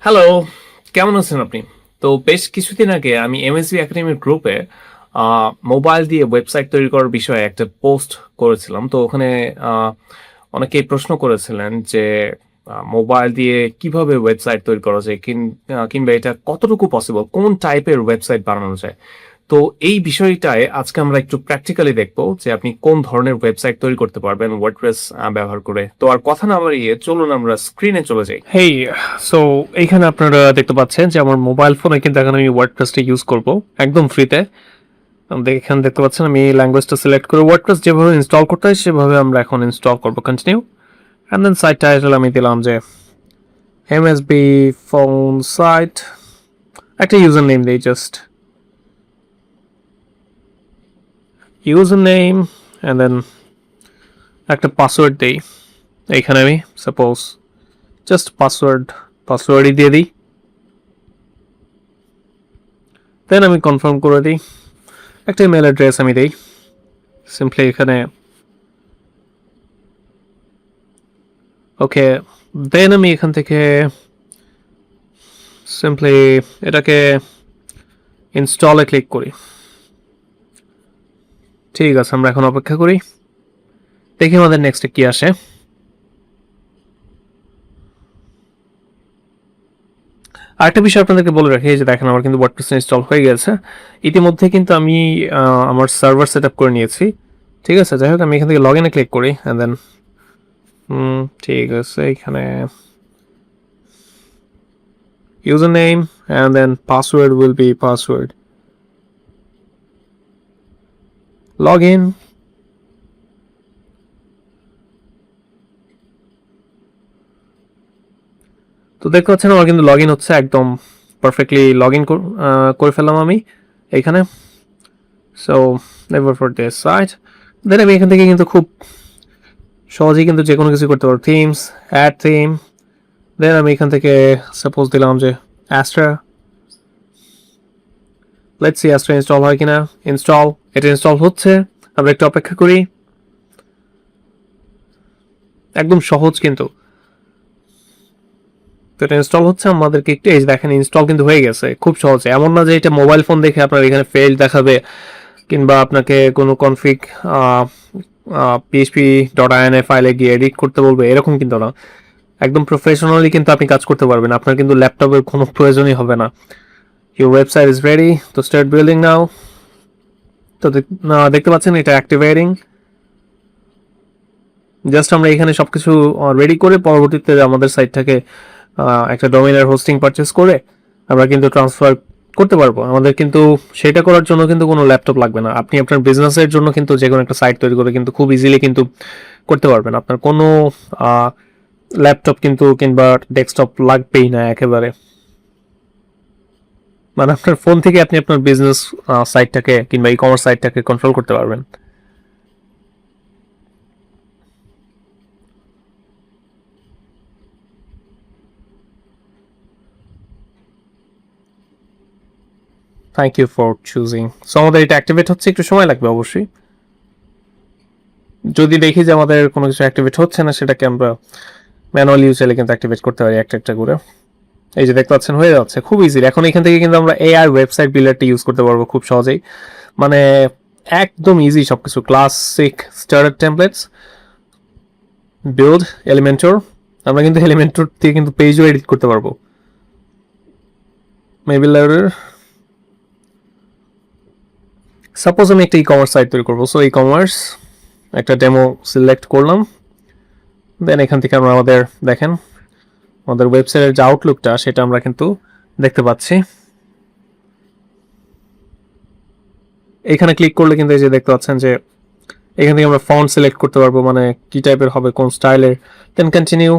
Hello, কেমন আছেন আপনি? তো বেশ কিছুদিন আগে আমি এমএসবি একাডেমির গ্রুপে মোবাইল দিয়ে ওয়েবসাইট তৈরি করার বিষয়ে একটা পোস্ট করেছিলাম। তো ওখানে আ অনেকেই প্রশ্ন করেছিলেন যে মোবাইল দিয়ে কিভাবে ওয়েবসাইট তৈরি করা যায়? কিংবা এটা কতটুকু পসিবল? কোন টাইপের ওয়েবসাইট বানানো যায়? তো এই বিষয়টায় আজকে আমরা একটু প্র্যাকটিক্যালি দেখব যে আপনি কোন ধরনের ওয়েবসাইট তৈরি করতে পারবেন ওয়ার্ডপ্রেস ব্যবহার করে। তো আর কথা না বাড়িয়ে চলুন আমরা স্ক্রিনে চলে যাই। হেই, সো এইখানে আপনারা দেখতে পাচ্ছেন যে আমার মোবাইল ফোনে কিন্তু এখন আমি ওয়ার্ডপ্রেসটা ইউজ করব একদম ফ্রিতে। এখানে দেখতে পাচ্ছেন আমি ল্যাঙ্গুয়েজটা সিলেক্ট করে ওয়ার্ডপ্রেস যেভাবে ইনস্টল করতে হয় সেভাবে আমরা এখন ইনস্টল করব। Continue and then site title আমি দিলাম যে এমএসবি ফোন সাইট, একটা ইউজার নেম দিই, just user name and then একটা পাসওয়ার্ড দিই। এইখানে আমি সাপোজ জাস্ট পাসওয়ার্ডই দিয়ে দিই। দেন আমি কনফার্ম করে দিই। একটা ইমেল অ্যাড্রেস আমি দিই সিম্পলি এখানে। ওকে, দেন আমি এখান থেকে সিম্পলি এটাকে ইনস্টলে ক্লিক করি। ঠিক আছে, আমরা এখন অপেক্ষা করি, দেখি আমাদের নেক্সটে কি আসে। আরেকটা বিষয় আপনাদেরকে বলে রাখি, যে দেখেন আমার কিন্তু ওয়ার্ডপ্রেস ইনস্টল হয়ে গেছে ইতিমধ্যে, কিন্তু আমি আমার সার্ভার সেট আপ করে নিয়েছি। ঠিক আছে, যাই হোক আমি এখান থেকে লগ ইনে ক্লিক করি অ্যান্ড দেন ঠিক আছে, এখানে username and then password will be password. Log in. তো দেখতে পাচ্ছেন আমার কিন্তু লগ ইন হচ্ছে, একদম পারফেক্টলি লগ ইন করে ফেললাম আমি এইখানে। So never for this site. Then আমি এখান থেকে কিন্তু খুব সহজেই কিন্তু যে কোনো কিছু করতে পারবো। Themes, add theme. দেন আমি এখান থেকে সাপোজ দিলাম যে Astra. Let's see Astra install হয় কিনা। ইনস্টল, এটা ইনস্টল হচ্ছে, আমরা একটু অপেক্ষা করি। একদম সহজ কিন্তু, তো এটা ইনস্টল হচ্ছে। আমাদেরকে একটু এই দেখেন ইনস্টল কিন্তু হয়ে গেছে খুব সহজে। এমন না যে এটা মোবাইল ফোন দেখে আপনার এখানে ফেল দেখাবে কিংবা আপনাকে কোনো কনফিগ php.ini ফাইলে গিয়ে এডিট করতে বলবে, এরকম কিন্তু না। একদম প্রফেশনালি কিন্তু আপনি কাজ করতে পারবেন, আপনার কিন্তু ল্যাপটপের কোনো প্রয়োজনই হবে না। ইউর ওয়েবসাইট ইজ রেডি, তো স্টার্ট বিল্ডিং নাও। তো দেখতে পাচ্ছেন এটা অ্যাক্টিভেটিং। জাস্ট আমরা এখানে সবকিছু রেডি করে পরবর্তীতে আমাদের সাইটটাকে একটা ডোমেইনের হোস্টিং পারচেস করে আমরা কিন্তু ট্রান্সফার করতে পারবো। আমাদের কিন্তু সেটা করার জন্য কিন্তু কোনো ল্যাপটপ লাগবে না। আপনি আপনার বিজনেসের জন্য কিন্তু যে কোনো একটা সাইট তৈরি করে কিন্তু খুব ইজিলি কিন্তু করতে পারবেন। আপনার কোনো ল্যাপটপ কিন্তু কিংবা ডেস্কটপ লাগবেই না একেবারে। মানে আপনার ফোন থেকে আপনি আপনার বিজনেস সাইটটাকে কিংবা ই কমার্স সাইটটাকে কন্ট্রোল করতে পারবেন। Thank you for choosing. So আমাদের এটা অ্যাক্টিভেট হচ্ছে, একটু সময় লাগবে অবশ্যই। যদি দেখি যে আমাদের কোনো কিছু অ্যাক্টিভেট হচ্ছে না, সেটাকে আমরা ম্যানুয়ালি চাইলে কিন্তু অ্যাক্টিভেট করতে পারি একটা একটা করে। এই যে দেখতে পাচ্ছেন হয়ে যাচ্ছে খুব ইজি। এখন এখান থেকে কিন্তু আমরা এআই ওয়েবসাইট বিল্ডারটা ইউজ করতে পারবো খুব সহজেই, মানে একদম ইজি সবকিছু। Classic starter templates, build, Elementor. আমরা কিন্তু এলিমেন্টর দিয়ে কিন্তু পেজও এডিট করতে পারবো। মেবি লেটার সাপোজ আমি একটা ই কমার্স সাইট তৈরি করবো। সো ই কমার্স একটা ডেমো সিলেক্ট করলাম। দেন এখান থেকে আমরা আমাদের দেখেন আমাদের ওয়েবসাইটের যে আউটলুকটা সেটা আমরা কিন্তু দেখতে পাচ্ছি। এখানে ক্লিক করলে কিন্তু এই যে দেখতে পাচ্ছেন যে এখান থেকে আমরা ফন্ট সিলেক্ট করতে পারবো, মানে কি টাইপের হবে, কোন স্টাইলের। দেন কন্টিনিউ,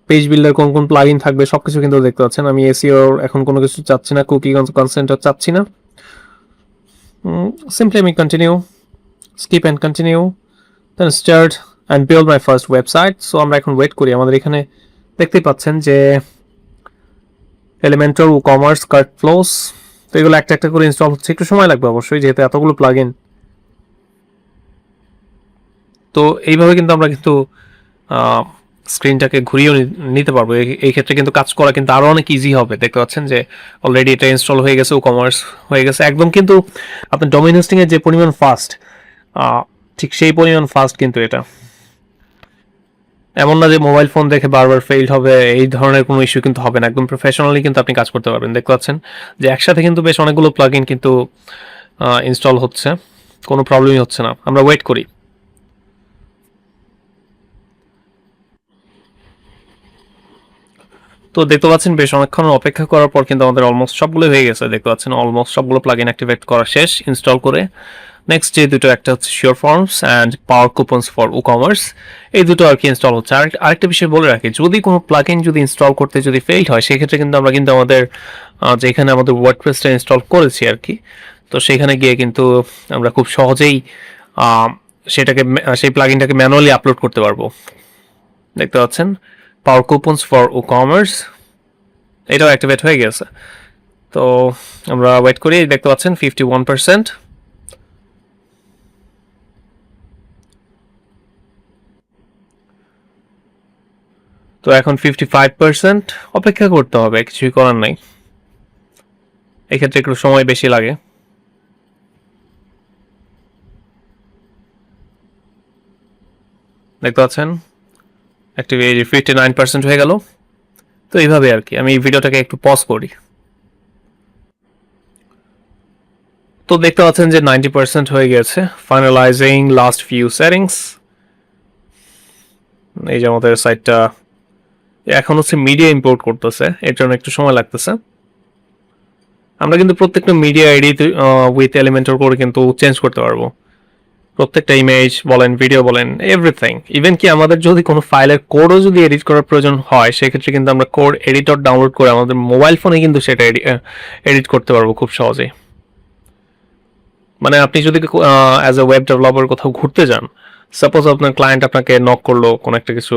পেজ বিল্ডার কোন কোন প্লাগইন থাকবে সবকিছু কিন্তু দেখতে পাচ্ছেন। আমি এসইও এখন কোনো কিছু চাচ্ছি না, কুকি কনসেন্ট চাচ্ছি না। সিম্পলি আমি continue, skip and continue, then start and build my first website. So আমরা এখন ওয়েট করি। আমাদের এখানে দেখতেই পাচ্ছেন যে এলিমেন্টর, কমার্স, কার্ট ফ্লোস, তো এগুলো একটা একটা করে ইনস্টল হচ্ছে। একটু সময় লাগবে অবশ্যই, যেহেতু এতগুলো প্লাগইন। তো এইভাবে কিন্তু আমরা কিন্তু স্ক্রিনটাকে ঘুরিয়েও নিতে পারবো। এই ক্ষেত্রে কিন্তু কাজ করা কিন্তু আরও অনেক ইজি হবে। দেখতে পাচ্ছেন যে অলরেডি এটা ইনস্টল হয়ে গেছে, কমার্স হয়ে গেছে একদম। কিন্তু আপনার ডোমেইন হোস্টিংয়ের যে পরিমাণ ফাস্ট, ঠিক সেই পরিমাণ ফাস্ট কিন্তু এটা। এমন না যে মোবাইল ফোন দেখে বারবার ফেইল হবে, এই ধরনের কোনো ইস্যু কিন্তু হবে না। একদম প্রফেশনালি কিন্তু আপনি কাজ করতে পারবেন। দেখতে পাচ্ছেন যে একসাথে কিন্তু বেশ অনেকগুলো প্লাগ ইন কিন্তু ইনস্টল হচ্ছে, কোনো প্রবলেমই হচ্ছে না। আমরা ওয়েট করি। তো দেখতে পাচ্ছেন বেশ অনেকক্ষণ অপেক্ষা করার পর কিন্তু আমাদের অলমোস্ট সবগুলো হয়ে গেছে। দেখতে পাচ্ছেন অলমোস্ট সবগুলো প্লাগ ইন অ্যাক্টিভেট করা শেষ ইনস্টল করে। নেক্সট যে দুটো, একটা হচ্ছে sure forms and power coupons for e commerce, এই দুটো আর কি ইনস্টল হচ্ছে। আরেকটা বিষয় বলে রাখি, যদি কোনো প্লাগ ইন যদি ইনস্টল করতে যদি ফেইল হয়, সেক্ষেত্রে কিন্তু আমরা কিন্তু আমাদের যেখানে আমাদের ওয়ার্ডপ্রেসটা ইনস্টল করেছি আর কি, তো সেখানে গিয়ে কিন্তু আমরা খুব সহজেই সেটাকে সেই প্লাগ ইনটাকে ম্যানুয়ালি আপলোড করতে পারবো। দেখতে পাচ্ছেন পাওয়ার কুপনস ফর ই কমার্স, এটাও অ্যাক্টিভেট হয়ে গেছে। তো আমরা ওয়েট করি। দেখতে পাচ্ছেন 51%। তো এখন 55%। অপেক্ষা করতে হবে, কিছুই করার নাই। এক্ষেত্রে একটু সময় বেশি লাগে। দেখতে পাচ্ছেন অ্যাক্টিভ 59% হয়ে গেল। তো এইভাবে আর কি। আমি এই ভিডিওটাকে একটু পজ করি। তো দেখতে পাচ্ছেন যে 90% হয়ে গেছে। Finalising last few settings. এই যে আমাদের সাইটটা এখন হচ্ছে মিডিয়া ইম্পোর্ট করতেছে, এর জন্য একটু সময় লাগতেছে। আমরা কিন্তু প্রত্যেকটা মিডিয়া আইডি উইথ এলিমেন্টর করে কিন্তু চেঞ্জ করতে পারবো। প্রত্যেকটা ইমেজ বলেন, ভিডিও বলেন, এভরিথিং। ইভেন কি আমাদের যদি কোনো ফাইলের কোডও যদি এডিট করার প্রয়োজন হয়, সেক্ষেত্রে কিন্তু আমরা কোড এডিটর ডাউনলোড করে আমাদের মোবাইল ফোনে কিন্তু সেটা এডিট করতে পারবো খুব সহজেই। মানে আপনি যদি অ্যাজ এ ওয়েব ডেভেলপার কোথাও ঘুরতে যান, সাপোজ আপনার ক্লায়েন্ট আপনাকে নক করলো কোনো একটা কিছু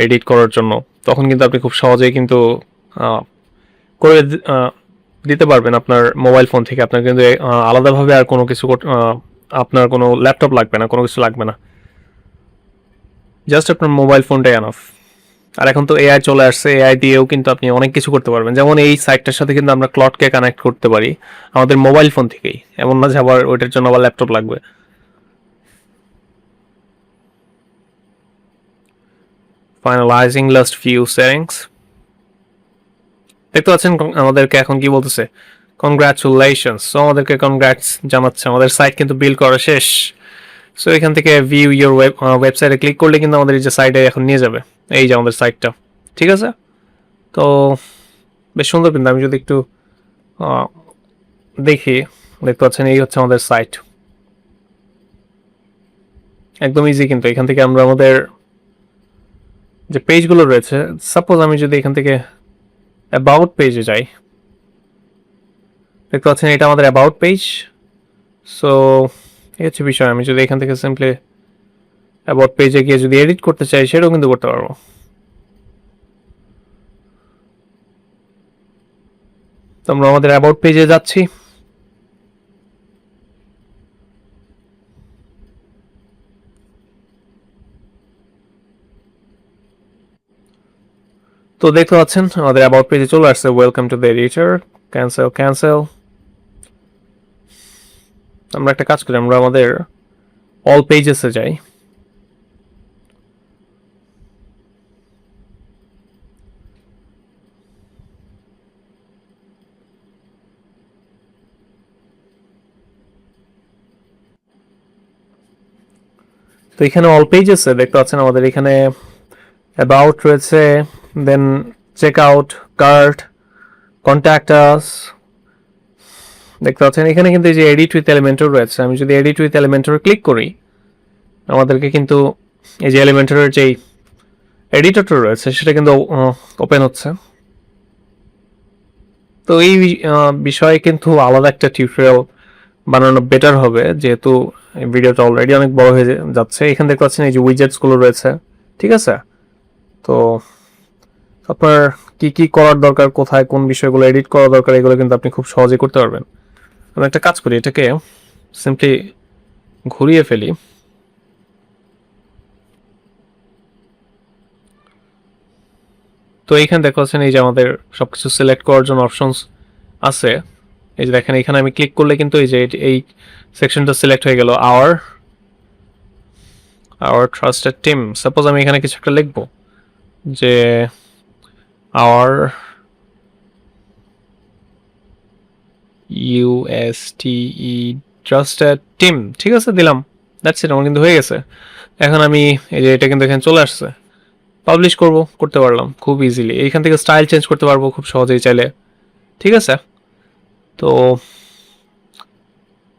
এডিট করার জন্য, তখন কিন্তু আপনি খুব সহজেই কিন্তু করে দিতে পারবেন আপনার মোবাইল ফোন থেকে। আপনার কিন্তু আলাদাভাবে আর কোনো কিছু আপনার কোনো ল্যাপটপ লাগবে না, কোনো কিছু লাগবে না, জাস্ট আপনার মোবাইল ফোনটাই এনাফ। আর এখন তো এআই চলে আসছে, এআই দিয়েও কিন্তু আপনি অনেক কিছু করতে পারবেন। যেমন এই সাইটটার সাথে কিন্তু আমরা ক্লডকে কানেক্ট করতে পারি আমাদের মোবাইল ফোন থেকেই, এমন না যে আবার ওইটার জন্য আবার ল্যাপটপ লাগবে। Finalising last few settings. দেখতে পাচ্ছেন আমাদেরকে এখন কি বলতেছে, কনগ্রাচুলেশনস। সো আমাদেরকে কনগ্রাটস জানাচ্ছে, আমাদের সাইট কিন্তু বিল্ড করা শেষ। সো এখান থেকে ভিউ ইউর ওয়েবসাইটে ক্লিক করলে কিন্তু আমাদের এই যে সাইটে এখন নিয়ে যাবে, এই যে আমাদের সাইটটা। ঠিক আছে, তো বেশ সুন্দর। কিন্তু আমি যদি একটু দেখি, দেখতে পাচ্ছেন এই হচ্ছে আমাদের সাইট। একদম ইজি কিন্তু। এখান থেকে আমরা আমাদের যে পেজগুলো রয়েছে, সাপোজ আমি যদি এখান থেকে অ্যাবাউট পেজে যাই, দেখতে পাচ্ছেন এটা আমাদের অ্যাবাউট পেজ। সো এই হচ্ছে বিষয়। আমি যদি এখান থেকে সিম্পলি অ্যাবাউট পেজে গিয়ে যদি এডিট করতে চাই, সেটাও কিন্তু করতে পারবো। তো আমরা আমাদের অ্যাবাউট পেজে যাচ্ছি। তো দেখতে পাচ্ছেন আমাদের অ্যাবাউট পেজে চলে আসছে, welcome to the editor, cancel cancel. আমরা একটা কাজ করি, আমরা আমাদের অল পেজেসে যাই। তো এখানে অল পেজেসে দেখতে পাচ্ছেন আমাদের এখানে অ্যাবাউট রয়েছে, then check out, cart, contact us. দেখতে পাচ্ছেন এখানে কিন্তু এই যে এডিট উইথ এলিমেন্টর রয়েছে। আমি যদি এডিট উইথ এলিমেন্টর ক্লিক করি, আমাদেরকে কিন্তু এই যে এলিমেন্টরের যেই এডিটরটা রয়েছে সেটা কিন্তু ওপেন হচ্ছে। তো এই বিষয়ে কিন্তু আলাদা একটা টিউটোরিয়াল বানানো বেটার হবে, যেহেতু ভিডিওটা অলরেডি অনেক বড় হয়ে যাচ্ছে। এখানে দেখতে পাচ্ছেন এই যে উইজেটসগুলো রয়েছে। ঠিক আছে, তো আপনার কি কি করার দরকার, কোথায় কোন বিষয়গুলো এডিট করা দরকার, এগুলো কিন্তু আপনি খুব সহজেই করতে পারবেন। আমি একটা কাজ করি, এটাকে সিম্পলি ঘুরিয়ে ফেলি। তো এইখানে দেখা যাচ্ছে এই যে আমাদের সবকিছু সিলেক্ট করার জন্য অপশনস আছে। এই যে দেখেন এখানে আমি ক্লিক করলে কিন্তু এই যে এই সেকশনটা সিলেক্ট হয়ে গেল, আওয়ার ট্রাস্টেড টিম। সাপোজ আমি এখানে কিছু একটা লিখবো যে আওয়ার USTE ট্রাস্টেড টিম, ঠিক আছে দিলাম, দ্যাটস ইট, আমার কিন্তু হয়ে গেছে। এখন আমি এই যে এটা কিন্তু এখানে চলে আসছে, পাবলিশ করতে পারলাম খুব ইজিলি। এইখান থেকে স্টাইল চেঞ্জ করতে পারবো খুব সহজেই চাইলে, ঠিক আছে। তো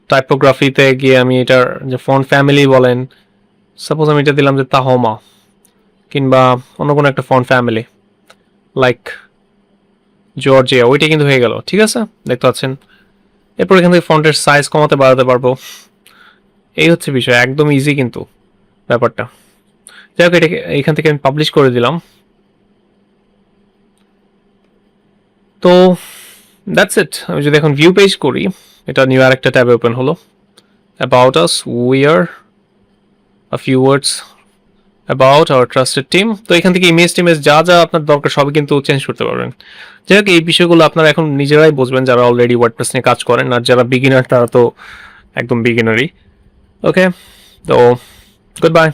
টাইপোগ্রাফিতে গিয়ে আমি এটার যে ফন্ট ফ্যামিলি বলেন, সাপোজ আমি এটা দিলাম যে তাহমা, কিংবা অন্য কোনো একটা ফন্ট ফ্যামিলি লাইক জর্জিয়া, ওইটা কিন্তু হয়ে গেল, ঠিক আছে, দেখতে পাচ্ছেন। এরপর এখান থেকে ফন্টের সাইজ কমাতে বাড়াতে পারবো, এই হচ্ছে বিষয়, একদম ইজি কিন্তু ব্যাপারটা। যাই হোক, এটাকে এখান থেকে আমি পাবলিশ করে দিলাম। তো দ্যাটস ইট। আমি যদি এখন ভিউ পেজ করি, এটা নিউ আর একটা ট্যাবে ওপেন হলো, about us, we are, a few words about our trusted team. তো এখান থেকে ইমেজ টিমেজ যা যা আপনার দরকার সবই কিন্তু চেঞ্জ করতে পারবেন। যাই হোক, এই বিষয়গুলো আপনারা এখন নিজেরাই বুঝবেন যারা অলরেডি ওয়ার্ডপ্রেস নিয়ে কাজ করেন, আর যারা বিগিনার তারা তো একদম বিগিনারই। ওকে, তো গুড বাই।